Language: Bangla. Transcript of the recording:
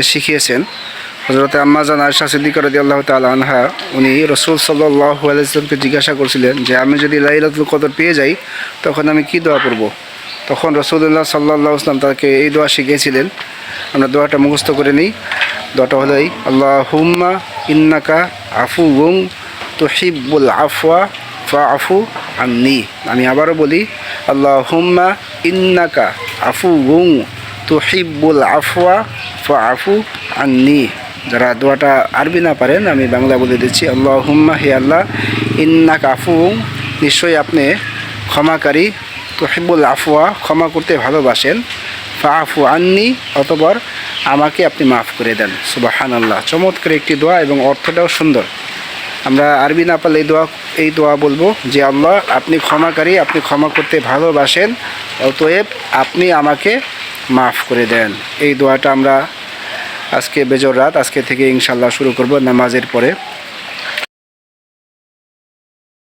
শিখিয়েছেন। হযরত আম্মা জান আয়েশা সিদ্দিকা রাদিয়াল্লাহু তাআলা আনহা উনি রাসূল সাল্লাল্লাহু আলাইহি ওয়াসাল্লামকে জিজ্ঞাসা করছিলেন যে আমি যদি লাইলাতুল কদর পেয়ে যাই তখন আমি কি দোয়া করব। তখন রাসূলুল্লাহ সাল্লাল্লাহু আলাইহি ওয়াসাল্লাম তাকে এই দোয়া শিখিয়েছিলেন। আমরা দোয়াটা মুখস্থ করে নিই। দোয়াটা হলো এই, আল্লাহুম্মা ইন্নাকা আফুউন তুহিব্বুল আফওয়া ফাআফু আন্নি। আমি আবারও বলি, আল্লাহুম্মা ইন্নাকা আফুউন তুহিব্বুল আফওয়া ফাআফু আন্নি। যারা দোয়াটা আরবি না পারেন আমি বাংলা বলে দিচ্ছি। আল্লাহুম্মা, হে আল্লাহ, ইন্নাকা আফুউন, নিশ্চয়ই আপনি ক্ষমাকারী, তুহিব্বুল আফওয়া, ক্ষমা করতে ভালোবাসেন, ফাআফু আন্নি, অতঃপর আমাকে আপনি মাফ করে দেন। সুবহানাল্লাহ। চমৎকার একটি দোয়া এবং অর্থটাও সুন্দর। আমরা আরবি না পারলে এই দোয়া বলবো যে আল্লাহ আপনি ক্ষমাকারী, আপনি ক্ষমা করতে ভালোবাসেন, অতএব আপনি আমাকে মাফ করে দেন। এই দোয়াটা আমরা আজকে বেজর রাত আজকে থেকে ইনশাআল্লাহ শুরু করব নামাজের পরে।